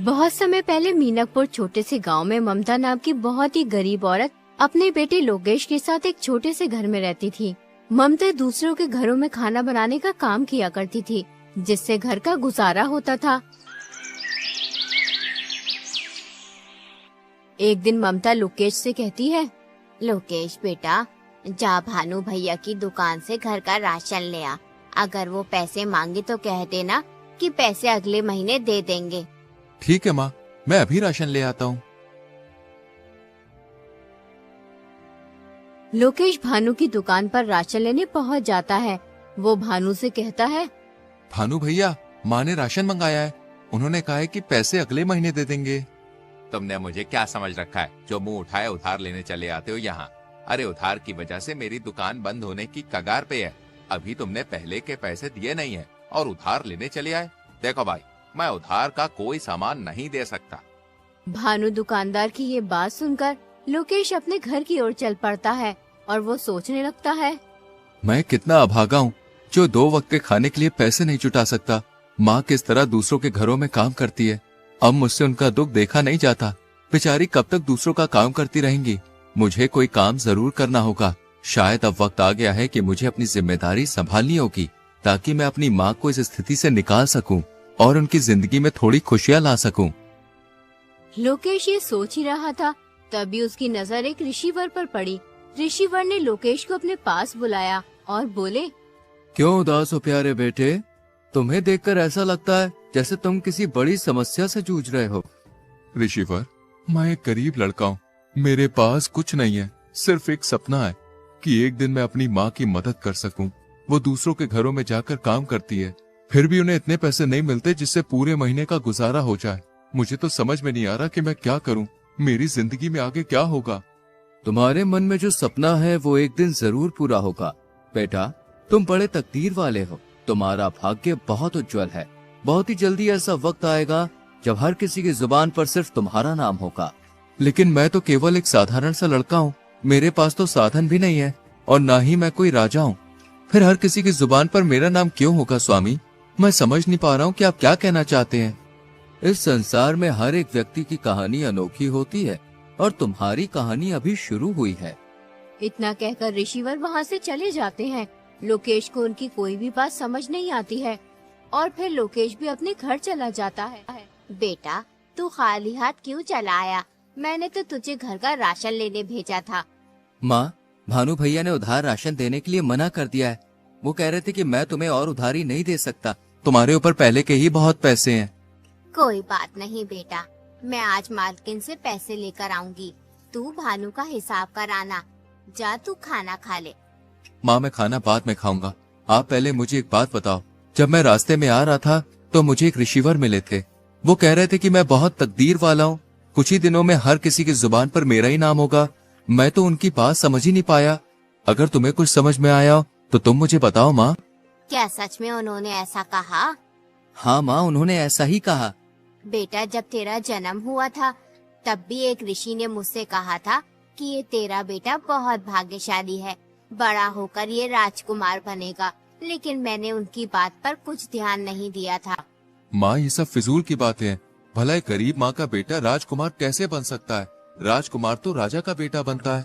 बहुत समय पहले मीनकपुर छोटे से गांव में ममता नाम की बहुत ही गरीब औरत अपने बेटे लोकेश के साथ एक छोटे से घर में रहती थी। ममता दूसरों के घरों में खाना बनाने का काम किया करती थी, जिससे घर का गुजारा होता था। एक दिन ममता लोकेश से कहती है, लोकेश बेटा, जा भानु भैया की दुकान से घर का राशन ले आ। अगर वो पैसे मांगे तो कह देना कि पैसे अगले महीने दे देंगे। ठीक है माँ, मैं अभी राशन ले आता हूँ। लोकेश भानु की दुकान पर राशन लेने पहुँच जाता है। वो भानु से कहता है, भानु भैया, माँ ने राशन मंगाया है। उन्होंने कहा है कि पैसे अगले महीने दे देंगे। तुमने मुझे क्या समझ रखा है, जो मुंह उठाए उधार लेने चले आते हो यहाँ। अरे उधार की वजह से मेरी दुकान बंद होने की कगार पे है। अभी तुमने पहले के पैसे दिए नहीं है और उधार लेने चले आए। देखो भाई, मैं उधार का कोई सामान नहीं दे सकता। भानु दुकानदार की ये बात सुनकर लोकेश अपने घर की ओर चल पड़ता है और वो सोचने लगता है, मैं कितना अभागा हूँ जो 2 वक्त के खाने के लिए पैसे नहीं जुटा सकता। माँ किस तरह दूसरों के घरों में काम करती है। अब मुझसे उनका दुख देखा नहीं जाता। बेचारी कब तक दूसरों का काम करती रहेंगी। मुझे कोई काम जरूर करना होगा। शायद अब वक्त आ गया है कि मुझे अपनी जिम्मेदारी संभालनी होगी, ताकि मैं अपनी माँ को इस स्थिति से निकाल सकूं और उनकी जिंदगी में थोड़ी खुशियाँ ला सकूं। लोकेश ये सोच ही रहा था, तभी उसकी नजर एक ऋषिवर पर पड़ी। ऋषिवर ने लोकेश को अपने पास बुलाया और बोले, क्यों उदास हो प्यारे बेटे? तुम्हें देखकर ऐसा लगता है जैसे तुम किसी बड़ी समस्या से जूझ रहे हो। ऋषिवर, मैं एक गरीब लड़का हूँ। मेरे पास कुछ नहीं है, सिर्फ एक सपना है कि एक दिन मैं अपनी माँ की मदद कर सकूं। वो दूसरों के घरों में जाकर काम करती है, फिर भी उन्हें इतने पैसे नहीं मिलते जिससे पूरे महीने का गुजारा हो जाए। मुझे तो समझ में नहीं आ रहा कि मैं क्या करूं। मेरी जिंदगी में आगे क्या होगा। तुम्हारे मन में जो सपना है वो एक दिन जरूर पूरा होगा बेटा। तुम बड़े तकदीर वाले हो। तुम्हारा भाग्य बहुत उज्जवल है। बहुत ही जल्दी ऐसा वक्त आएगा जब हर किसी की जुबान पर सिर्फ तुम्हारा नाम होगा। लेकिन मैं तो केवल एक साधारण सा लड़का हूँ। मेरे पास तो साधन भी नहीं है और ना ही मैं कोई राजा हूँ। फिर हर किसी की जुबान पर मेरा नाम क्यों होगा स्वामी? मैं समझ नहीं पा रहा हूँ कि आप क्या कहना चाहते हैं। इस संसार में हर एक व्यक्ति की कहानी अनोखी होती है और तुम्हारी कहानी अभी शुरू हुई है। इतना कहकर ऋषिवर वहाँ से चले जाते हैं। लोकेश को उनकी कोई भी बात समझ नहीं आती है और फिर लोकेश भी अपने घर चला जाता है। बेटा, तू खाली हाथ क्यों चला आया? मैंने तो तुझे घर का राशन लेने भेजा था। माँ, भानु भैया ने उधार राशन देने के लिए मना कर दिया है। वो कह रहे थे कि मैं तुम्हें और उधारी नहीं दे सकता। तुम्हारे ऊपर पहले के ही बहुत पैसे हैं। कोई बात नहीं बेटा, मैं आज मालकिन से पैसे लेकर आऊंगी। तू भानु का हिसाब कराना। जा तू खाना खा ले। माँ, मैं खाना बाद में खाऊंगा। आप पहले मुझे एक बात बताओ। जब मैं रास्ते में आ रहा था तो मुझे एक ऋषिवर मिले थे। वो कह रहे थे कि मैं बहुत तकदीर वाला हूँ। कुछ ही दिनों में हर किसी की जुबान पर मेरा ही नाम होगा। मैं तो उनकी बात समझ ही नहीं पाया। अगर तुम्हें कुछ समझ में आया तो तुम मुझे बताओ माँ। क्या सच में उन्होंने ऐसा कहा? हाँ माँ, उन्होंने ऐसा ही कहा। बेटा, जब तेरा जन्म हुआ था तब भी एक ऋषि ने मुझसे कहा था कि ये तेरा बेटा बहुत भाग्यशाली है, बड़ा होकर ये राजकुमार बनेगा। लेकिन मैंने उनकी बात पर कुछ ध्यान नहीं दिया था। माँ, ये सब फिजूल की बातें हैं। भला एक गरीब माँ का बेटा राजकुमार कैसे बन सकता है? राजकुमार तो राजा का बेटा बनता है।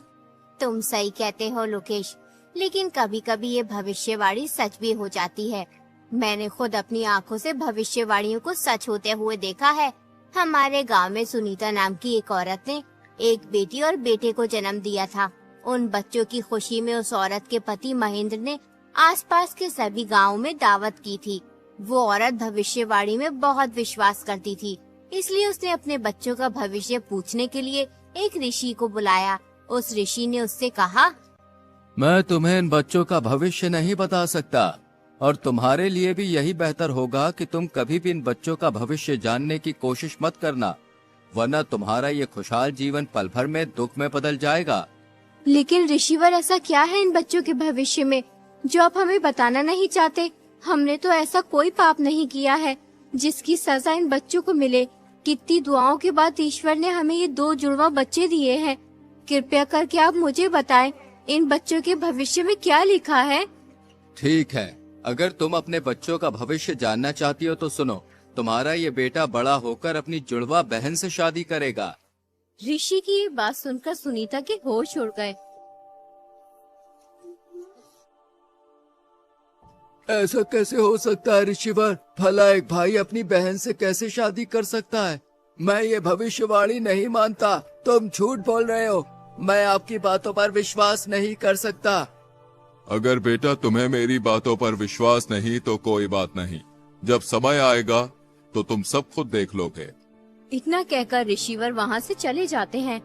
तुम सही कहते हो लोकेश, लेकिन कभी कभी ये भविष्यवाणी सच भी हो जाती है। मैंने खुद अपनी आंखों से भविष्यवाणियों को सच होते हुए देखा है। हमारे गांव में सुनीता नाम की एक औरत ने एक बेटी और बेटे को जन्म दिया था। उन बच्चों की खुशी में उस औरत के पति महेंद्र ने आसपास के सभी गांवों में दावत की थी। वो औरत भविष्यवाणी में बहुत विश्वास करती थी, इसलिए उसने अपने बच्चों का भविष्य पूछने के लिए एक ऋषि को बुलाया। उस ऋषि ने उससे कहा, मैं तुम्हें इन बच्चों का भविष्य नहीं बता सकता और तुम्हारे लिए भी यही बेहतर होगा कि तुम कभी भी इन बच्चों का भविष्य जानने की कोशिश मत करना, वरना तुम्हारा ये खुशहाल जीवन पल भर में दुख में बदल जाएगा। लेकिन ऋषिवर, ऐसा क्या है इन बच्चों के भविष्य में जो आप हमें बताना नहीं चाहते? हमने तो ऐसा कोई पाप नहीं किया है जिसकी सजा इन बच्चों को मिले। कितनी दुआओं के बाद ईश्वर ने हमें ये 2 जुड़वा बच्चे दिए हैं। कृपया करके आप मुझे बताएं, इन बच्चों के भविष्य में क्या लिखा है? ठीक है, अगर तुम अपने बच्चों का भविष्य जानना चाहती हो तो सुनो। तुम्हारा ये बेटा बड़ा होकर अपनी जुड़वा बहन से शादी करेगा। ऋषि की ये बात सुनकर सुनीता के होश उड़ गए। ऐसा कैसे हो सकता है ऋषिवर? भला एक भाई अपनी बहन से कैसे शादी कर सकता है? मैं ये भविष्यवाणी नहीं मानता। तुम झूठ बोल रहे हो। मैं आपकी बातों पर विश्वास नहीं कर सकता। अगर बेटा तुम्हें मेरी बातों पर विश्वास नहीं तो कोई बात नहीं, जब समय आएगा तो तुम सब खुद देख लोगे। इतना कहकर ऋषिवर वहाँ से चले जाते हैं।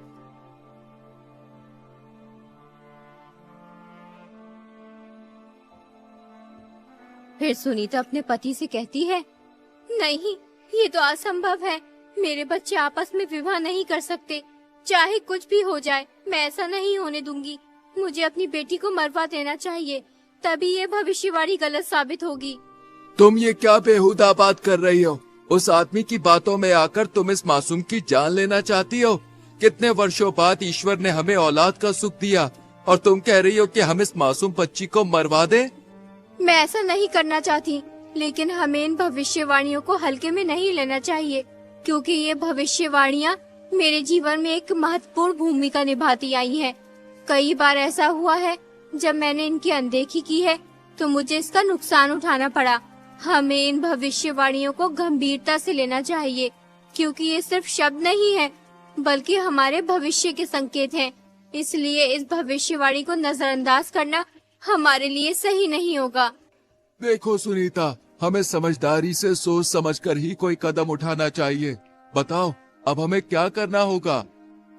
फिर सुनीता अपने पति से कहती है, नहीं, ये तो असंभव है। मेरे बच्चे आपस में विवाह नहीं कर सकते। चाहे कुछ भी हो जाए, मैं ऐसा नहीं होने दूंगी। मुझे अपनी बेटी को मरवा देना चाहिए, तभी ये भविष्यवाणी गलत साबित होगी। तुम ये क्या बेहुदा बात कर रही हो? उस आदमी की बातों में आकर तुम इस मासूम की जान लेना चाहती हो? कितने वर्षों बाद ईश्वर ने हमें औलाद का सुख दिया और तुम कह रही हो कि हम इस मासूम बच्ची को मरवा दें? मैं ऐसा नहीं करना चाहती, लेकिन हमें इन भविष्यवाणियों को हल्के में नहीं लेना चाहिए, क्योंकि ये भविष्यवाणियाँ मेरे जीवन में एक महत्वपूर्ण भूमिका निभाती आई हैं। कई बार ऐसा हुआ है जब मैंने इनकी अनदेखी की है तो मुझे इसका नुकसान उठाना पड़ा। हमें इन भविष्यवाणियों को गंभीरता से लेना चाहिए, क्योंकि ये सिर्फ शब्द नहीं है बल्कि हमारे भविष्य के संकेत हैं। इसलिए इस भविष्यवाणी को नजरअंदाज करना हमारे लिए सही नहीं होगा। देखो सुनीता, हमें समझदारी से सोच समझकर ही कोई कदम उठाना चाहिए। बताओ अब हमें क्या करना होगा?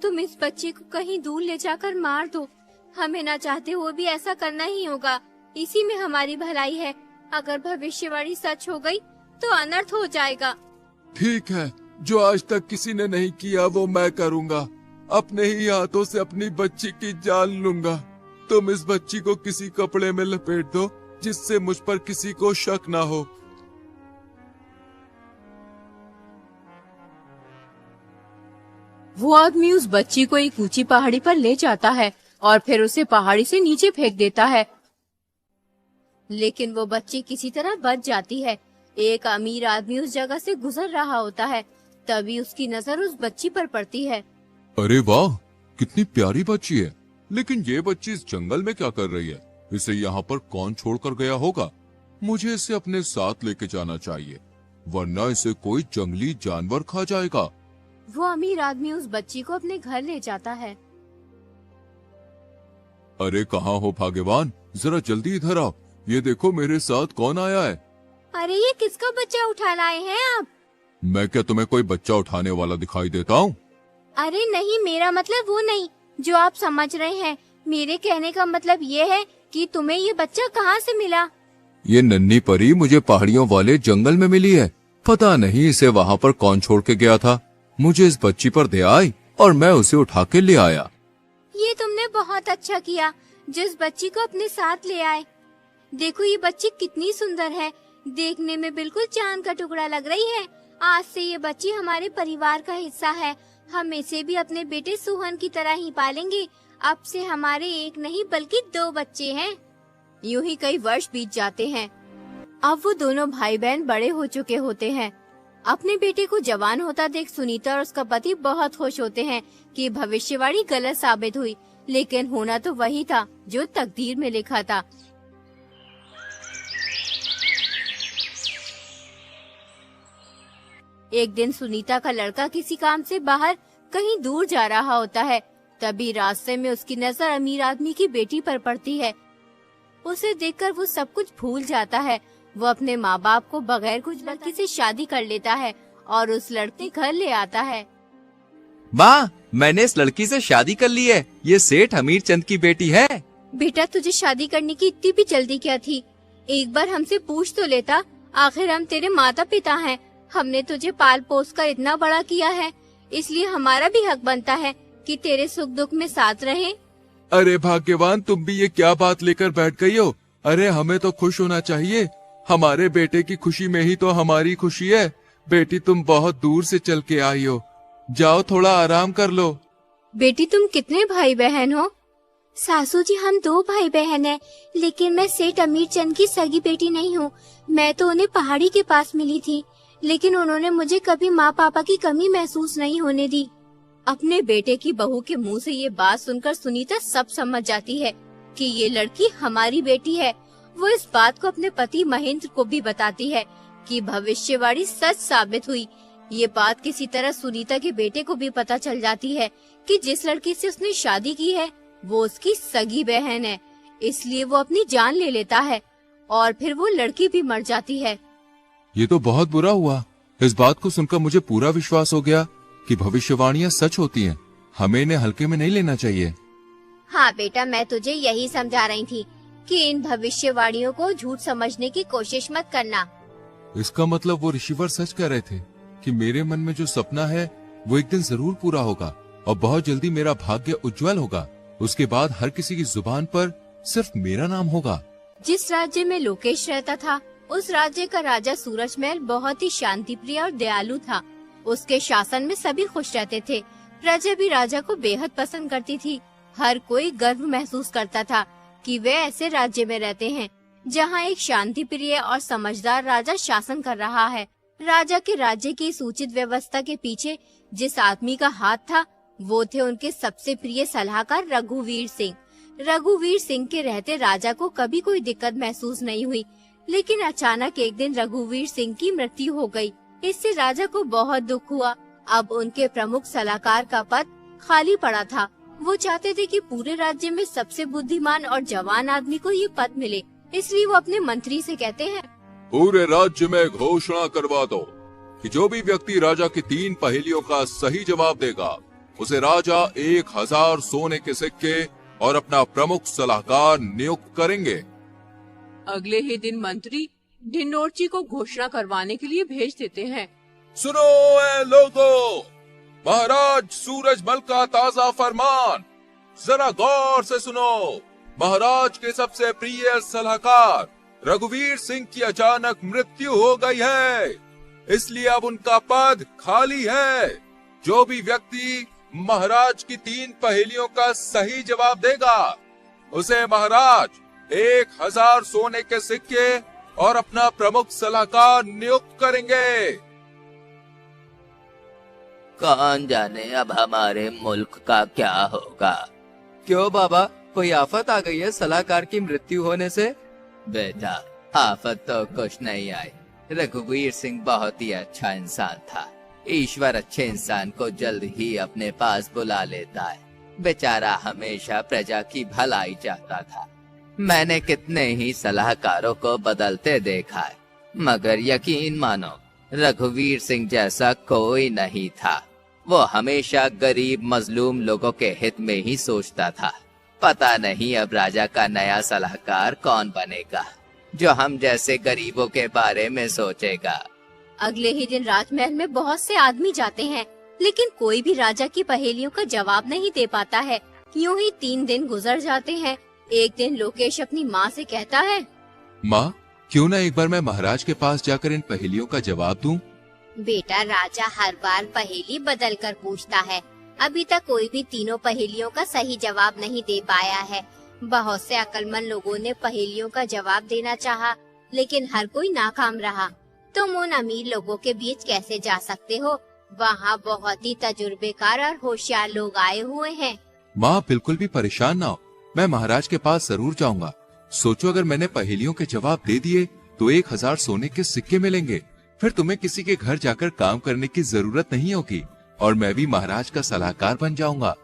तुम इस बच्चे को कहीं दूर ले जाकर मार दो। हमें ना चाहते हुए भी ऐसा करना ही होगा। इसी में हमारी भलाई है। अगर भविष्यवाणी सच हो गई तो अनर्थ हो जाएगा। ठीक है, जो आज तक किसी ने नहीं किया वो मैं करूँगा। अपने ही हाथों से अपनी बच्ची की जान लूंगा। तुम इस बच्ची को किसी कपड़े में लपेट दो जिससे मुझ पर किसी को शक ना हो। वो आदमी उस बच्ची को एक ऊंची पहाड़ी पर ले जाता है और फिर उसे पहाड़ी से नीचे फेंक देता है, लेकिन वो बच्ची किसी तरह बच जाती है। एक अमीर आदमी उस जगह से गुजर रहा होता है, तभी उसकी नजर उस बच्ची पर पड़ती है। अरे वाह, कितनी प्यारी बच्ची है। लेकिन ये बच्ची इस जंगल में क्या कर रही है? इसे यहाँ पर कौन छोड़कर गया होगा? मुझे इसे अपने साथ लेके जाना चाहिए, वरना इसे कोई जंगली जानवर खा जाएगा। वो अमीर आदमी उस बच्ची को अपने घर ले जाता है। अरे कहाँ हो भाग्यवान, जरा जल्दी इधर आओ। ये देखो मेरे साथ कौन आया है। अरे ये किसका बच्चा उठा लाए हैं आप? मैं क्या तुम्हें कोई बच्चा उठाने वाला दिखाई देता हूँ? अरे नहीं, मेरा मतलब वो नहीं जो आप समझ रहे हैं। मेरे कहने का मतलब ये है कि तुम्हें ये बच्चा कहाँ से मिला? ये नन्ही परी मुझे पहाड़ियों वाले जंगल में मिली है। पता नहीं इसे वहाँ पर कौन छोड़ के गया था। मुझे इस बच्ची पर दया आई और मैं उसे उठा के ले आया। ये तुमने बहुत अच्छा किया जिस बच्ची को अपने साथ ले आए। देखो ये बच्ची कितनी सुंदर है, देखने में बिल्कुल चांद का टुकड़ा लग रही है। आज से ये बच्ची हमारे परिवार का हिस्सा है। हम इसे भी अपने बेटे सुहन की तरह ही पालेंगे। अब से हमारे एक नहीं बल्कि 2 बच्चे हैं। यूं ही कई वर्ष बीत जाते हैं। अब वो दोनों भाई बहन बड़े हो चुके होते हैं। अपने बेटे को जवान होता देख सुनीता और उसका पति बहुत खुश होते हैं कि भविष्यवाणी गलत साबित हुई, लेकिन होना तो वही था जो तकदीर में लिखा था। एक दिन सुनीता का लड़का किसी काम से बाहर कहीं दूर जा रहा होता है। तभी रास्ते में उसकी नजर अमीर आदमी की बेटी पर पड़ती है। उसे देखकर वो सब कुछ भूल जाता है। वो अपने माँ बाप को बगैर कुछ लड़की से शादी कर लेता है और उस लड़की घर ले आता है। माँ, मैंने इस लड़की से शादी कर ली है। ये सेठ हमीर चंद की बेटी है। बेटा तुझे शादी करने की इतनी भी जल्दी क्या थी? एक बार हमसे पूछ तो लेता। आखिर हम तेरे माता पिता हैं। हमने तुझे पाल पोस कर इतना बड़ा किया है, इसलिए हमारा भी हक बनता है कि तेरे सुख दुख में साथ रहें। अरे भाग्यवान, तुम भी ये क्या बात लेकर बैठ गई हो? अरे हमें तो खुश होना चाहिए। हमारे बेटे की खुशी में ही तो हमारी खुशी है। बेटी तुम बहुत दूर से चल के आई हो, जाओ थोड़ा आराम कर लो। बेटी तुम कितने भाई बहन हो? सासू जी हम 2 भाई बहन हैं, लेकिन मैं सेठ अमीर चंद की सगी बेटी नहीं हूँ। मैं तो उन्हें पहाड़ी के पास मिली थी। लेकिन उन्होंने मुझे कभी माँ पापा की कमी महसूस नहीं होने दी। अपने बेटे की बहू के मुंह से ये बात सुनकर सुनीता सब समझ जाती है कि ये लड़की हमारी बेटी है। वो इस बात को अपने पति महेंद्र को भी बताती है कि भविष्यवाणी सच साबित हुई। ये बात किसी तरह सुनीता के बेटे को भी पता चल जाती है कि जिस लड़की से उसने शादी की है वो उसकी सगी बहन है। इसलिए वो अपनी जान ले लेता है और फिर वो लड़की भी मर जाती है। ये तो बहुत बुरा हुआ। इस बात को सुनकर मुझे पूरा विश्वास हो गया कि भविष्यवाणियां सच होती हैं। हमें इन्हें हल्के में नहीं लेना चाहिए। हाँ बेटा, मैं तुझे यही समझा रही थी कि इन भविष्यवाणियों को झूठ समझने की कोशिश मत करना। इसका मतलब वो ऋषिवर सच कह रहे थे कि मेरे मन में जो सपना है वो एक दिन जरूर पूरा होगा और बहुत जल्दी मेरा भाग्य उज्जवल होगा। उसके बाद हर किसी की जुबान पर सिर्फ मेरा नाम होगा। जिस राज्य में लोकेश रहता था उस राज्य का राजा सूरजमहल बहुत ही शांतिप्रिय और दयालु था। उसके शासन में सभी खुश रहते थे। प्रजा भी राजा को बेहद पसंद करती थी। हर कोई गर्व महसूस करता था कि वे ऐसे राज्य में रहते हैं जहां एक शांतिप्रिय और समझदार राजा शासन कर रहा है। राजा के राज्य की इस उचित व्यवस्था के पीछे जिस आदमी का हाथ था वो थे उनके सबसे प्रिय सलाहकार रघुवीर सिंह। रघुवीर सिंह के रहते राजा को कभी कोई दिक्कत महसूस नहीं हुई, लेकिन अचानक एक दिन रघुवीर सिंह की मृत्यु हो गई। इससे राजा को बहुत दुख हुआ। अब उनके प्रमुख सलाहकार का पद खाली पड़ा था। वो चाहते थे कि पूरे राज्य में सबसे बुद्धिमान और जवान आदमी को ये पद मिले। इसलिए वो अपने मंत्री से कहते हैं, पूरे राज्य में घोषणा करवा दो कि जो भी व्यक्ति राजा की 3 पहेलियों का सही जवाब देगा उसे राजा 1000 सोने के सिक्के और अपना प्रमुख सलाहकार नियुक्त करेंगे। अगले ही दिन मंत्री ढिंडोरची को घोषणा करवाने के लिए भेज देते हैं। सुनो ए लोगों, महाराज सूरजमल का ताजा फरमान जरा गौर से सुनो। महाराज के सबसे प्रिय सलाहकार रघुवीर सिंह की अचानक मृत्यु हो गई है, इसलिए अब उनका पद खाली है। जो भी व्यक्ति महाराज की 3 पहेलियों का सही जवाब देगा उसे महाराज 1000 सोने के सिक्के और अपना प्रमुख सलाहकार नियुक्त करेंगे। कौन जाने अब हमारे मुल्क का क्या होगा। क्यों बाबा, कोई आफत आ गई है सलाहकार की मृत्यु होने से? बेटा, आफत तो कुछ नहीं आई। रघुवीर सिंह बहुत ही अच्छा इंसान था। ईश्वर अच्छे इंसान को जल्द ही अपने पास बुला लेता है। बेचारा हमेशा प्रजा की भलाई चाहता था। मैंने कितने ही सलाहकारों को बदलते देखा है, मगर यकीन मानो रघुवीर सिंह जैसा कोई नहीं था। वो हमेशा गरीब मजलूम लोगों के हित में ही सोचता था। पता नहीं अब राजा का नया सलाहकार कौन बनेगा जो हम जैसे गरीबों के बारे में सोचेगा। अगले ही दिन राजमहल में बहुत से आदमी जाते हैं, लेकिन कोई भी राजा की पहेलियों का जवाब नहीं दे पाता है। यूं ही 3 दिन गुजर जाते हैं। एक दिन लोकेश अपनी माँ से कहता है, माँ, क्यों ना एक बार मैं महाराज के पास जाकर इन पहेलियों का जवाब दूं? बेटा, राजा हर बार पहेली बदल कर पूछता है। अभी तक कोई भी तीनों पहेलियों का सही जवाब नहीं दे पाया है। बहुत से अक्लमंद लोगों ने पहेलियों का जवाब देना चाहा, लेकिन हर कोई नाकाम रहा। तुम उन अमीर लोगों के बीच कैसे जा सकते हो? वहाँ बहुत ही तजुर्बेकार और होशियार लोग आए हुए हैं। माँ, बिल्कुल भी परेशान ना हो, मैं महाराज के पास जरूर जाऊंगा। सोचो, अगर मैंने पहेलियों के जवाब दे दिए तो 1000 सोने के सिक्के मिलेंगे। फिर तुम्हें किसी के घर जाकर काम करने की जरूरत नहीं होगी और मैं भी महाराज का सलाहकार बन जाऊंगा।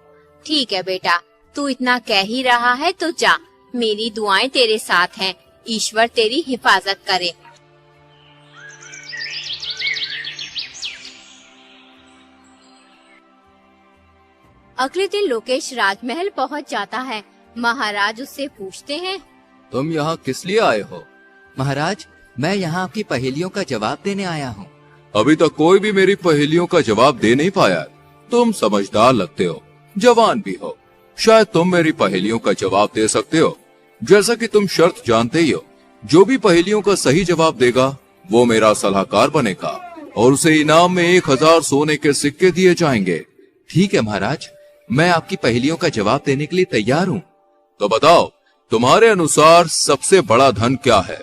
ठीक है बेटा, तू इतना कह ही रहा है तो जा। मेरी दुआएं तेरे साथ हैं। ईश्वर तेरी हिफाजत करे। अगले दिन लोकेश राजमहल पहुंच जाता है। महाराज उससे पूछते हैं, तुम यहाँ किस लिए आए हो? महाराज, मैं यहाँ आपकी पहेलियों का जवाब देने आया हूँ। अभी तक कोई भी मेरी पहेलियों का जवाब दे नहीं पाया। तुम समझदार लगते हो, जवान भी हो, शायद तुम मेरी पहेलियों का जवाब दे सकते हो। जैसा कि तुम शर्त जानते ही हो, जो भी पहेलियों का सही जवाब देगा वो मेरा सलाहकार बनेगा और उसे इनाम में 1000 सोने के सिक्के दिए जाएंगे। ठीक है महाराज, मैं आपकी पहेलियों का जवाब देने के लिए तैयार हूँ। तो बताओ, तुम्हारे अनुसार सबसे बड़ा धन क्या है?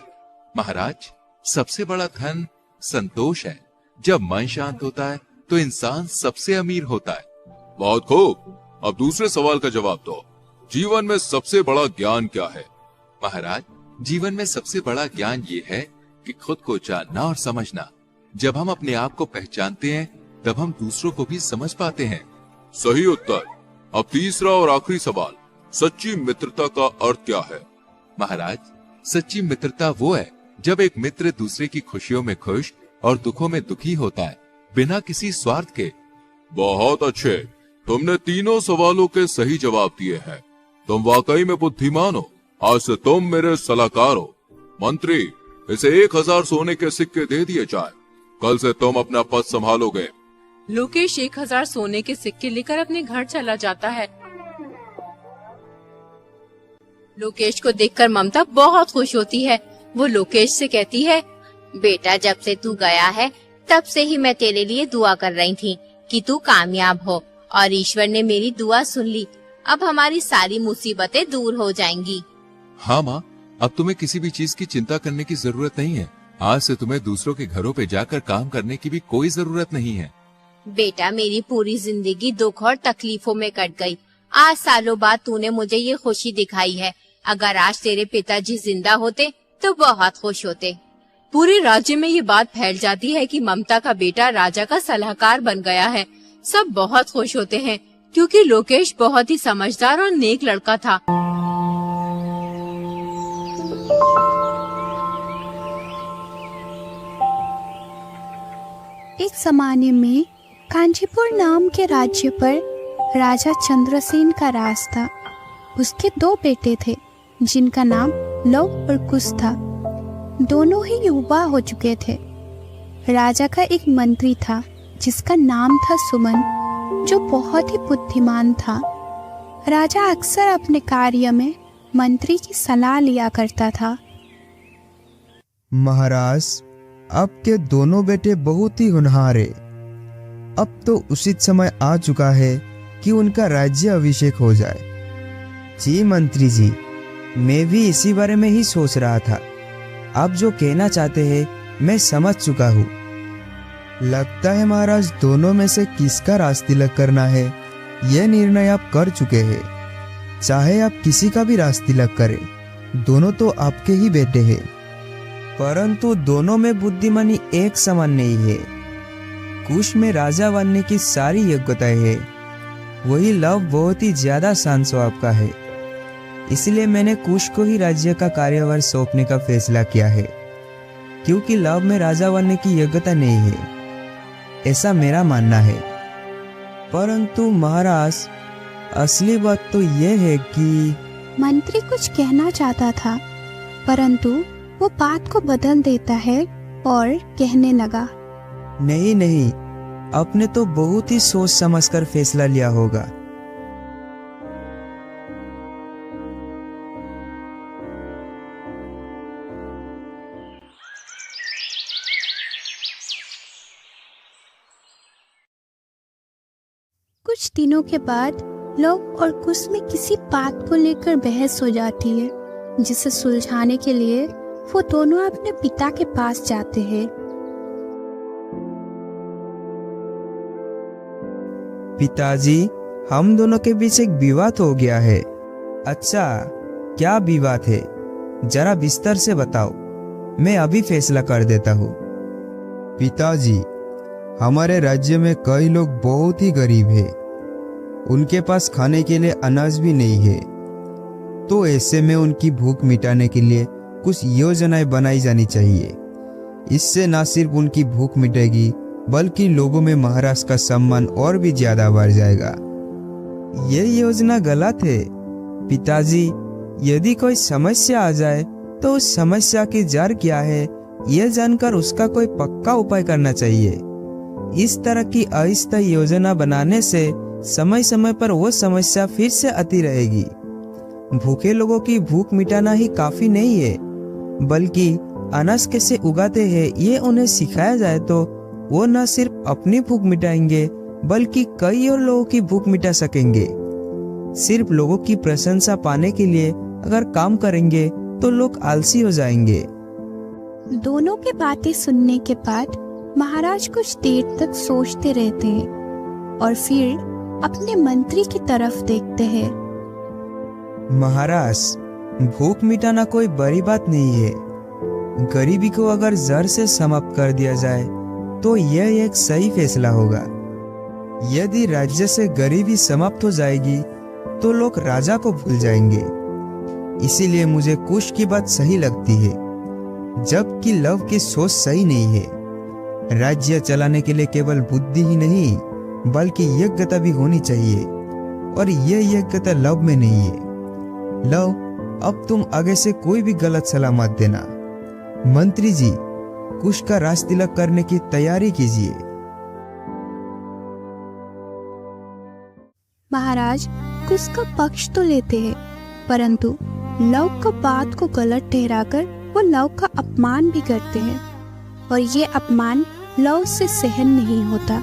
महाराज, सबसे बड़ा धन संतोष है। जब मन शांत होता है तो इंसान सबसे अमीर होता है। बहुत खूब। अब दूसरे सवाल का जवाब दो। जीवन में सबसे बड़ा ज्ञान क्या है? महाराज, जीवन में सबसे बड़ा ज्ञान ये है कि खुद को जानना और समझना। जब हम अपने आप को पहचानते हैं तब हम दूसरों को भी समझ पाते हैं। सही उत्तर। अब तीसरा और आखिरी सवाल, सच्ची मित्रता का अर्थ क्या है? महाराज, सच्ची मित्रता वो है जब एक मित्र दूसरे की खुशियों में खुश और दुखों में दुखी होता है, बिना किसी स्वार्थ के। बहुत अच्छे। तुमने तीनों सवालों के सही जवाब दिए हैं। तुम वाकई में बुद्धिमान हो। आज से तुम मेरे सलाहकार हो। मंत्री, इसे 1000 सोने के सिक्के दे दिए जाए। कल से तुम अपना पद संभालोगे। लोकेश 1000 सोने के सिक्के लेकर अपने घर चला जाता है। लोकेश को देखकर ममता बहुत खुश होती है। वो लोकेश से कहती है, बेटा, जब से तू गया है तब से ही मैं तेरे लिए दुआ कर रही थी कि तू कामयाब हो, और ईश्वर ने मेरी दुआ सुन ली। अब हमारी सारी मुसीबतें दूर हो जाएंगी। हाँ माँ, अब तुम्हें किसी भी चीज की चिंता करने की जरूरत नहीं है। आज से तुम्हें दूसरों के घरों पे जाकर काम करने की भी कोई जरूरत नहीं है। बेटा, मेरी पूरी जिंदगी दुख और तकलीफों में कट गई। आज सालों बाद तूने मुझे ये खुशी दिखाई है। अगर आज तेरे पिताजी जिंदा होते तो बहुत खुश होते। पूरे राज्य में ये बात फैल जाती है कि ममता का बेटा राजा का सलाहकार बन गया है। सब बहुत खुश होते हैं क्योंकि लोकेश बहुत ही समझदार और नेक लड़का था। एक जमाने में कांचीपुर नाम के राज्य पर राजा चंद्रसेन का राज था। उसके 2 बेटे थे जिनका नाम लव और कुश था। दोनों ही युवा हो चुके थे। राजा का एक मंत्री था जिसका नाम था सुमन, जो बहुत ही बुद्धिमान था। राजा अक्सर अपने कार्य में मंत्री की सलाह लिया करता था। महाराज, आपके दोनों बेटे बहुत ही होनहार हैं। अब तो उचित समय आ चुका है कि उनका राज्य अभिषेक हो जाए। जी मंत्री जी, मैं भी इसी बारे में ही सोच रहा था। आप जो कहना चाहते हैं मैं समझ चुका हूँ। लगता है महाराज, दोनों में से किसका राज तिलक करना है यह निर्णय आप कर चुके हैं। चाहे आप किसी का भी राज तिलक करें, दोनों तो आपके ही बेटे हैं। परंतु दोनों में बुद्धिमानी एक समान नहीं है। कुश में राजा बनने की सारी योग्यताएं है, वही लव बहुत ही ज्यादा शांत स्वभाव का है। इसलिए मैंने कुश को ही राज्य का कार्यभार सौंपने का फैसला किया है, क्योंकि लव में राजा बनने की योग्यता नहीं है, ऐसा मेरा मानना है। परंतु महाराज, असली बात तो यह है कि मंत्री कुछ कहना चाहता था, परंतु वो बात को बदल देता है और कहने लगा, नहीं नहीं, आपने तो बहुत ही सोच समझकर फैसला लिया होगा। कुछ दिनों के बाद लव और कुश में किसी बात को लेकर बहस हो जाती है, जिसे सुलझाने के लिए वो दोनों अपने पिता के पास जाते हैं। पिताजी, हम दोनों के बीच एक विवाद हो गया है। अच्छा, क्या विवाद है? जरा विस्तार से बताओ, मैं अभी फैसला कर देता हूँ। पिताजी, हमारे राज्य में कई लोग बहुत ही गरीब हैं। उनके पास खाने के लिए अनाज भी नहीं है। तो ऐसे में उनकी भूख मिटाने के लिए कुछ योजनाएं बनाई जानी चाहिए। इससे न सिर्फ उनकी भूख मिटेगी, बल्कि लोगों में महाराज का सम्मान और भी ज्यादा बढ़ जाएगा। ये योजना गलत है पिताजी। यदि कोई समस्या आ जाए तो उस समस्या की जड़ क्या है यह जानकर उसका कोई पक्का उपाय करना चाहिए। इस तरह की अस्थायी योजना बनाने से समय समय पर वो समस्या फिर से आती रहेगी। भूखे लोगों की भूख मिटाना ही काफी नहीं है, बल्कि अनाज कैसे उगाते हैं ये उन्हें सिखाया जाए तो वो न सिर्फ अपनी भूख मिटाएंगे, बल्कि कई और लोगों की भूख मिटा सकेंगे। सिर्फ लोगों की प्रशंसा पाने के लिए अगर काम करेंगे तो लोग आलसी हो जाएंगे। दोनों की बातें सुनने के बाद महाराज कुछ देर तक सोचते रहते हैं और फिर अपने मंत्री की तरफ देखते हैं। महाराज, भूख मिटाना कोई बड़ी बात नहीं है। गरीबी को अगर जड़ से समाप्त कर दिया जाए तो यह एक सही फैसला होगा। यदि राज्य से गरीबी समाप्त हो जाएगी तो लोग राजा को भूल जाएंगे। इसीलिए मुझे कुश की बात सही लगती है, जबकि लव की सोच सही नहीं है। राज्य चलाने के लिए केवल बुद्धि ही नहीं बल्कि योग्यता भी होनी चाहिए, और यह योग्यता लव में नहीं है। लव, अब तुम आगे से कोई भी गलत सलाह मत देना। मंत्री जी, कुश का राज तिलक करने की तैयारी कीजिए। महाराज कुश का पक्ष तो लेते हैं, परंतु लव का बात को गलत ठहराकर वो लव का अपमान भी करते हैं, और ये अपमान लव से सहन नहीं होता।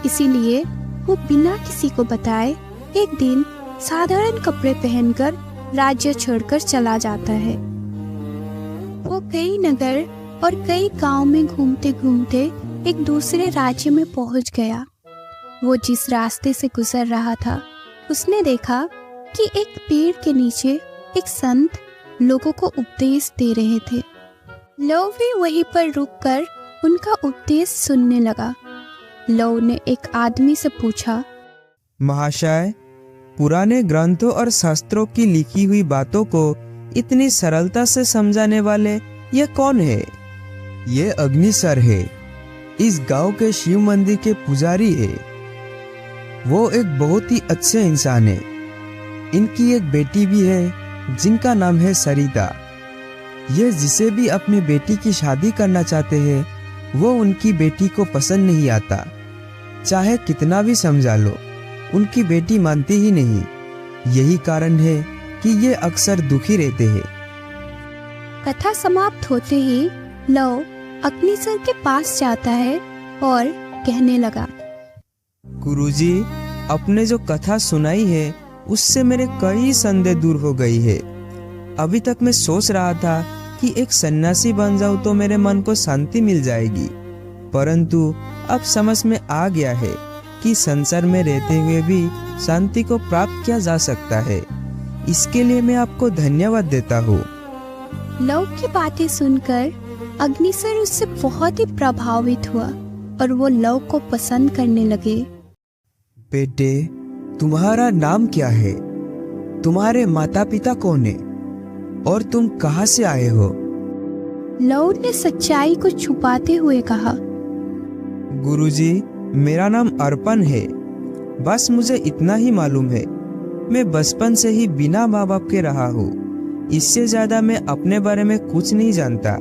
इसीलिए वो बिना किसी को बताए एक दिन साधारण कपड़े पहनकर राज्य छोड़कर चला जाता है। वो कई नगर और कई गांव में घूमते घूमते एक दूसरे राज्य में पहुंच गया। वो जिस रास्ते से गुजर रहा था उसने देखा कि एक पेड़ के नीचे एक संत लोगों को उपदेश दे रहे थे। लव भी वहीं पर रुककर उनका उपदेश सुनने लगा। लव ने एक आदमी से पूछा, महाशय, पुराने ग्रंथों और शास्त्रों की लिखी हुई बातों को इतनी सरलता से समझाने वाले ये कौन है? ये अग्निसर है, इस गांव के शिव मंदिर के पुजारी है। वो एक बहुत ही अच्छे इंसान है। इनकी एक बेटी भी है जिनका नाम है सरिता। ये जिसे भी अपनी बेटी की शादी करना चाहते हैं वो उनकी बेटी को पसंद नहीं आता। चाहे कितना भी समझा लो, उनकी बेटी मानती ही नहीं। यही कारण है कि ये अक्सर दुखी रहते हैं। कथा समाप्त होते ही लव अग्निसर के पास जाता है और कहने लगा, गुरुजी, आपने जो कथा सुनाई है उससे मेरे कई संदेह दूर हो गई है। अभी तक मैं सोच रहा था कि एक सन्यासी बन जाऊं तो मेरे मन को शांति मिल जाएगी, परंतु अब समझ में आ गया है कि संसार में रहते हुए भी शांति को प्राप्त किया जा सकता है। इसके लिए मैं आपको धन्यवाद देता हूँ। लव की बातें सुनकर अग्निसर उससे बहुत ही प्रभावित हुआ और वो लव को पसंद करने लगे। बेटे, तुम्हारा नाम क्या है? तुम्हारे माता पिता कौन है और तुम कहाँ से आए हो? लव ने सच्चाई को छुपाते हुए कहा, गुरुजी, मेरा नाम अर्पण है। बस मुझे इतना ही मालूम है। मैं बचपन से ही बिना माँ बाप के रहा हूँ। इससे ज्यादा मैं अपने बारे में कुछ नहीं जानता।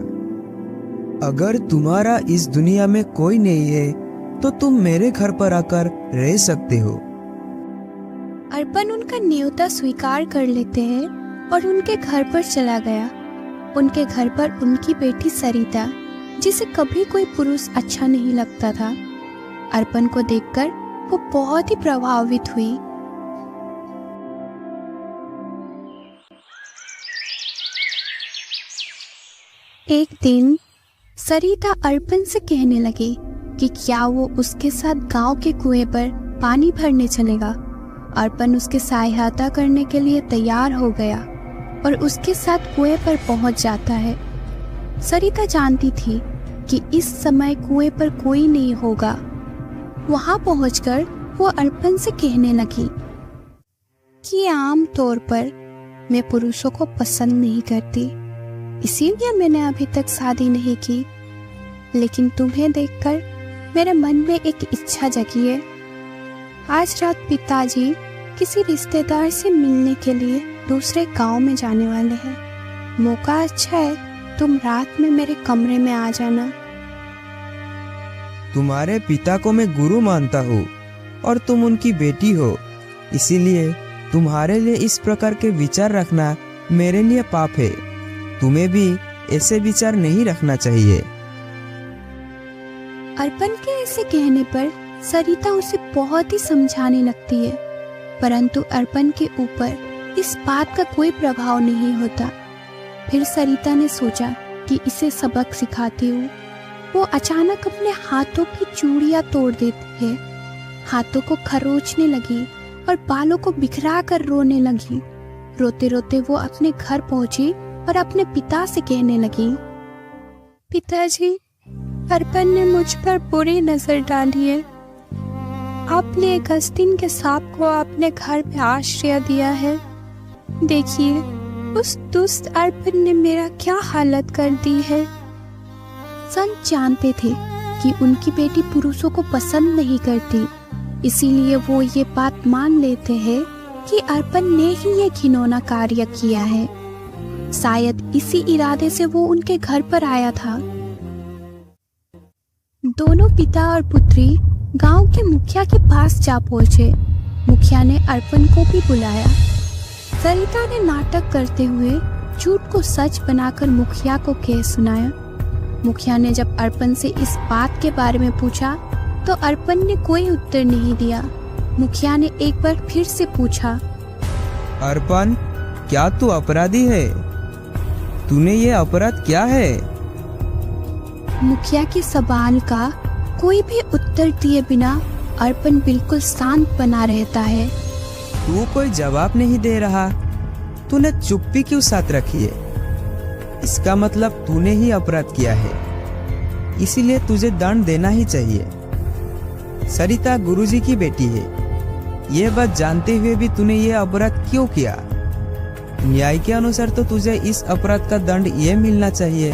अगर तुम्हारा इस दुनिया में कोई नहीं है तो तुम मेरे घर पर आकर रह सकते हो। अर्पण उनका न्योता स्वीकार कर लेते हैं और उनके घर पर चला गया। उनके घर पर उनकी बेटी सरिता, जिसे कभी कोई पुरुष अच्छा नहीं लगता था, अर्पण को देखकर वो बहुत ही प्रभावित हुई। एक दिन सरिता अर्पण से कहने लगी कि क्या वो उसके साथ गांव के कुएं पर पानी भरने चलेगा। अर्पण उसके सहायता करने के लिए तैयार हो गया और उसके साथ कुएं पर पहुंच जाता है। सरिता जानती थी कि इस समय कुएं पर कोई नहीं होगा। वहां पहुंचकर वो अर्पण से कहने लगी कि आम तौर पर मैं पुरुषों को पसंद नहीं करती, इसीलिए मैंने अभी तक शादी नहीं की। लेकिन तुम्हें देखकर मेरे मन में एक इच्छा जगी है। आज रात पिताजी किसी रिश्तेदार से मिलने के लिए दूसरे गांव में जाने वाले हैं। मौका अच्छा है, तुम रात में मेरे कमरे में आ जाना। तुम्हारे पिता को मैं गुरु मानता हूँ और तुम उनकी बेटी हो, इसीलिए तुम्हारे लिए इस प्रकार के विचार रखना मेरे लिए पाप है। तुम्हें भी ऐसे विचार नहीं रखना चाहिए। अर्पण के ऐसे कहने पर सरिता उसे बहुत ही समझाने लगती है, परंतु अर्पण के ऊपर इस बात का कोई प्रभाव नहीं होता। फिर सरिता ने सोचा कि इसे सबक सिखाती हूँ। वो अचानक अपने हाथों की चूड़ियां तोड़ देती है, हाथों को खरोचने लगी और बालों को बिखरा कर रोने लगी। रोते रोते वो अपने घर पहुंची और अपने पिता से कहने लगी, पिताजी, अर्पण ने मुझ पर बुरी नजर डाली है। आपने एक आस्तीन के सांप को अपने घर में आश्रय दिया है। देखिए, उस दुष्ट अर्पण ने मेरा क्या हालत कर दी है। संत जानते थे कि उनकी बेटी पुरुषों को पसंद नहीं करती, इसीलिए वो ये बात मान लेते हैं कि अर्पण ने ही ये घिनौना कार्य किया है। शायद इसी इरादे से वो उनके घर पर आया था। दोनों पिता और पुत्री गांव के मुखिया के पास जा पहुंचे। मुखिया ने अर्पण को भी बुलाया। सरिता ने नाटक करते हुए झूठ को सच बनाकर मुखिया को कह सुनाया। मुखिया ने जब अर्पण से इस बात के बारे में पूछा तो अर्पण ने कोई उत्तर नहीं दिया। मुखिया ने एक बार फिर से पूछा, अर्पण, क्या तू अपराधी है? तूने ये अपराध क्या है? मुखिया के सवाल का कोई भी उत्तर दिए बिना अर्पण बिल्कुल शांत बना रहता है। तू कोई जवाब नहीं दे रहा। तूने चुप्पी क्यों साथ रखी है? इसका मतलब तूने ही अपराध किया है, इसीलिए तुझे दंड देना ही चाहिए। सरिता गुरुजी की बेटी है, ये बात जानते हुए भी तूने ये अपराध क्यों किया? न्याय के अनुसार तो तुझे इस अपराध का दंड ये मिलना चाहिए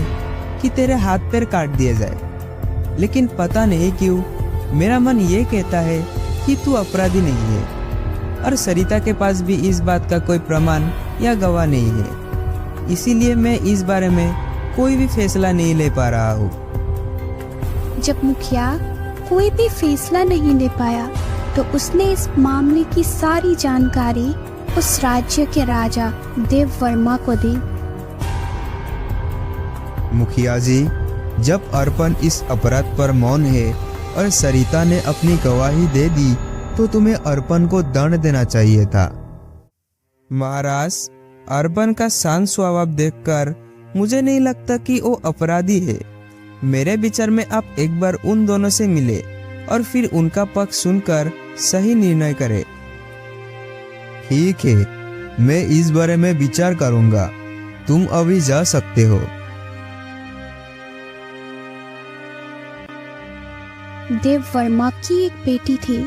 कि तेरे हाथ पैर काट दिए जाए। लेकिन पता नहीं क्यों मेरा मन ये कहता है कि तू अपराधी नहीं है, और सरिता के पास भी इस बात का कोई प्रमाण या गवाह नहीं है। इसीलिए मैं इस बारे में कोई भी फैसला नहीं ले पा रहा हूँ। जब मुखिया कोई भी फैसला नहीं ले पाया तो उसने इस मामले की सारी जानकारी उस राज्य के राजा देव वर्मा को दी। मुखिया जी, जब अर्पण इस अपराध पर मौन है और सरिता ने अपनी गवाही दे दी तो तुम्हें अर्पण को दंड देना चाहिए था। महाराज, अर्पण का शांत स्वभाव देखकर मुझे नहीं लगता कि वो अपराधी है। मेरे विचार में आप एक बार उन दोनों से मिले और फिर उनका पक्ष सुनकर सही निर्णय करें। ठीक है, मैं इस बारे में विचार करूंगा। तुम अभी जा सकते हो। देव वर्मा की एक बेटी थी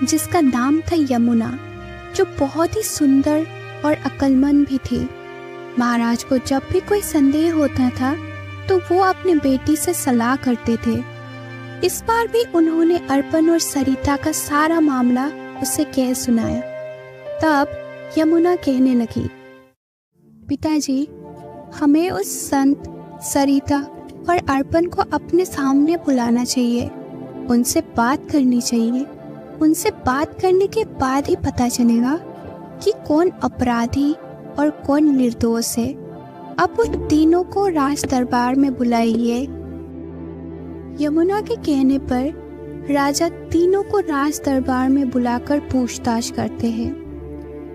जिसका नाम था यमुना, जो बहुत ही सुंदर और अक्लमंद भी थी। महाराज को जब भी कोई संदेह होता था तो वो अपने बेटी से सलाह करते थे। इस बार भी उन्होंने अर्पण और सरिता का सारा मामला उसे कह सुनाया। तब यमुना कहने लगी, पिताजी, हमें उस संत, सरिता और अर्पण को अपने सामने बुलाना चाहिए। उनसे बात करनी चाहिए। उनसे बात करने के बाद ही पता चलेगा कि कौन अपराधी और कौन निर्दोष है। अब उन तीनों को राज दरबार में बुलाइए। यमुना के कहने पर राजा तीनों को राज दरबार में बुलाकर पूछताछ करते हैं।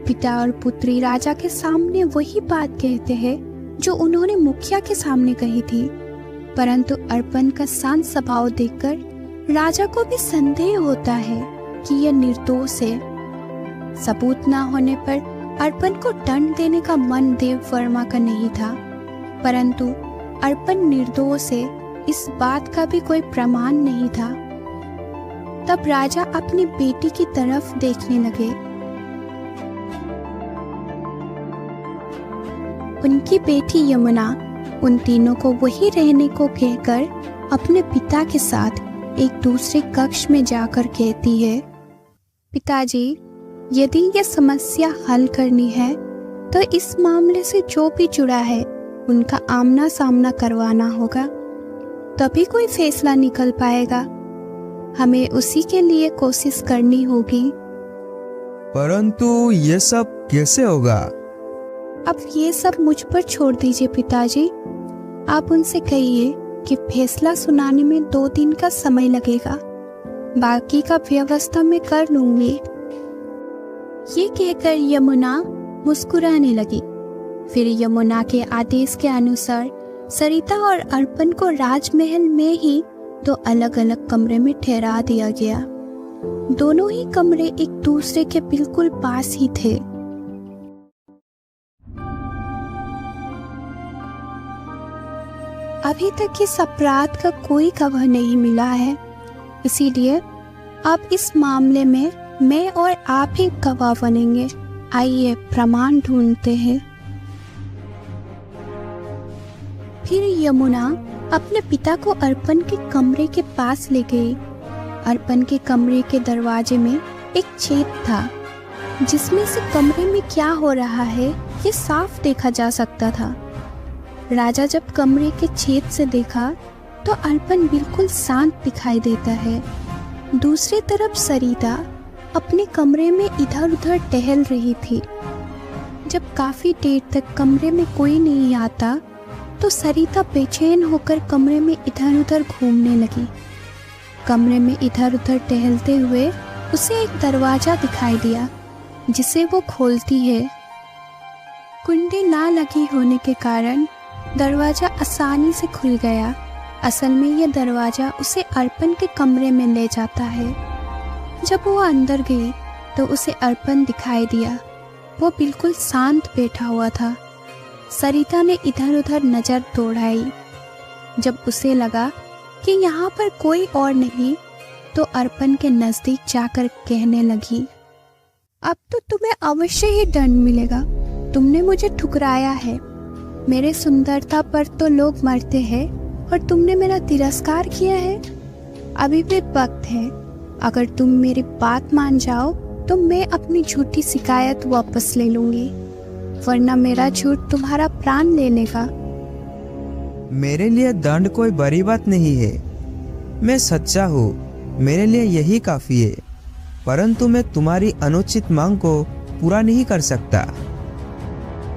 पिता और पुत्री राजा के सामने वही बात कहते हैं जो उन्होंने मुखिया के सामने कही थी, परंतु अर्पण का शांत स्वभाव देखकर राजा को भी संदेह होता है कि यह निर्दोष है। सबूत न होने पर अर्पण को दंड देने का मन देव वर्मा का नहीं था, परंतु अर्पण निर्दोष है इस बात का भी कोई प्रमाण नहीं था। तब राजा अपनी बेटी की तरफ देखने लगे। उनकी बेटी यमुना उन तीनों को वहीं रहने को कहकर अपने पिता के साथ एक दूसरे कक्ष में जाकर कहती है, पिताजी, यदि यह समस्या हल करनी है तो इस मामले से जो भी जुड़ा है उनका आमना सामना करवाना होगा, तभी कोई फैसला निकल पाएगा। हमें उसी के लिए कोशिश करनी होगी। परंतु ये सब कैसे होगा? अब ये सब मुझ पर छोड़ दीजिए पिताजी। आप उनसे कहिए कि फैसला सुनाने में 2 दिन का समय लगेगा, बाकी का व्यवस्था मैं कर लूंगी। ये कहकर यमुना मुस्कुराने लगी। फिर यमुना के आदेश के अनुसार सरिता और अर्पण को राजमहल में ही दो अलग अलग कमरे में ठहरा दिया गया। दोनों ही कमरे एक दूसरे के बिल्कुल पास ही थे। अभी तक इस अपराध का कोई गवाह नहीं मिला है, इसीलिए अब इस मामले में मैं और आप ही गवाह बनेंगे। आइए प्रमाण ढूंढते हैं। फिर यमुना अपने पिता को अर्पण के कमरे के पास ले गई। अर्पण के कमरे के दरवाजे में एक छेद था, जिसमें से कमरे में क्या हो रहा है ये साफ देखा जा सकता था। राजा जब कमरे के छेद से देखा तो अर्पण बिल्कुल शांत दिखाई देता है। दूसरी तरफ सरिता अपने कमरे में इधर उधर टहल रही थी। जब काफी देर तक कमरे में कोई नहीं आता तो सरिता बेचैन होकर कमरे में इधर उधर घूमने लगी। कमरे में इधर उधर टहलते हुए उसे एक दरवाजा दिखाई दिया, जिसे वो खोलती है। कुंडी ना लगी होने के कारण दरवाजा आसानी से खुल गया। असल में यह दरवाजा उसे अर्पण के कमरे में ले जाता है। जब वो अंदर गई तो उसे अर्पण दिखाई दिया। वो बिल्कुल शांत बैठा हुआ था। सरिता ने इधर उधर नजर दौड़ाई। जब उसे लगा कि यहाँ पर कोई और नहीं तो अर्पण के नजदीक जाकर कहने लगी, अब तो तुम्हें अवश्य ही दंड मिलेगा। तुमने मुझे ठुकराया है। मेरे सुंदरता पर तो लोग मरते हैं और तुमने मेरा तिरस्कार किया है। अभी भी वक्त है। अगर तुम मेरी बात मान जाओ तो मैं अपनी झूठी शिकायत वापस ले लूंगी, वरना मेरा झूठ तुम्हारा प्राण ले लेगा। मेरे लिए दंड कोई बड़ी बात नहीं है। मैं सच्चा हूँ, मेरे लिए यही काफी है। परंतु मैं तुम्हारी अनुचित मांग को पूरा नहीं कर सकता।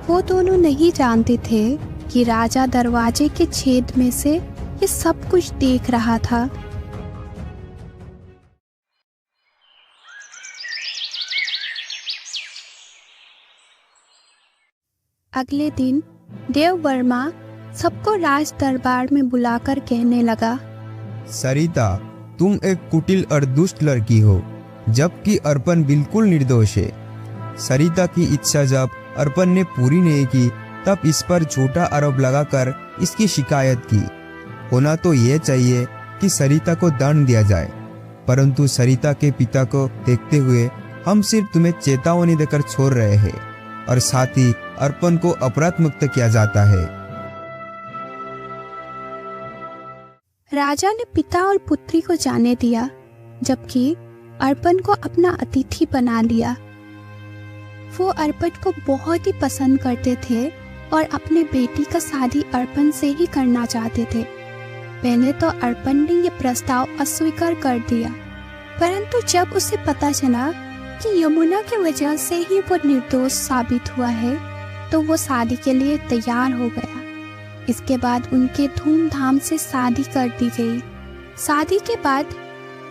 वो दोनों नहीं जानते थे कि राजा दरवाजे के छेद में से ये सब कुछ देख रहा था। अगले दिन देव वर्मा सबको राज दरबार में बुलाकर कहने लगा, सरिता, तुम एक कुटिल और दुष्ट लड़की हो, जबकि अर्पण बिल्कुल निर्दोष है। सरिता की इच्छा जब अर्पण ने पूरी नहीं की तब इस पर झूठा आरोप लगाकर इसकी शिकायत की। होना तो ये चाहिए कि सरिता को दंड दिया जाए, परंतु सरिता के पिता को देखते हुए हम सिर्फ तुम्हें चेतावनी देकर छोड़ रहे हैं और साथ ही अर्पण को अपराध मुक्त किया जाता है। राजा ने पिता और पुत्री को जाने दिया, जबकि अर्पण को अपना अतिथि बना लिया। वो अर्पण को बहुत ही पसंद करते थे और अपने बेटी का शादी अर्पण से ही करना चाहते थे। पहले तो अर्पण ने ये प्रस्ताव अस्वीकार कर दिया, परंतु जब उसे पता चला कि यमुना की वजह से ही वो निर्दोष साबित हुआ है तो वो शादी के लिए तैयार हो गया। इसके बाद उनके धूमधाम से शादी कर दी गई। शादी के बाद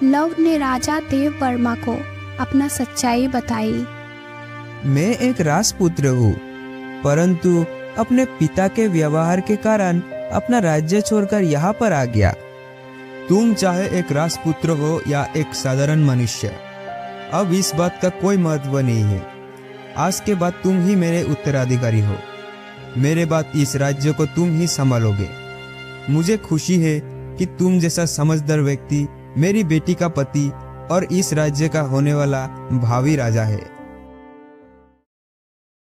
लव ने राजा देव वर्मा को अपना सच्चाई बताई। मैं एक राजपुत्र हूँ, परंतु अपने पिता के व्यवहार के कारण अपना राज्य छोड़कर यहाँ पर आ गया। तुम चाहे एक राजपुत्र हो या एक साधारण मनुष्य, अब इस बात का कोई महत्व नहीं है। आज के बाद तुम ही मेरे उत्तराधिकारी हो। मेरे बाद इस राज्य को तुम ही संभालोगे। मुझे खुशी है कि तुम जैसा समझदार व्यक्ति मेरी बेटी का पति और इस राज्य का होने वाला भावी राजा है।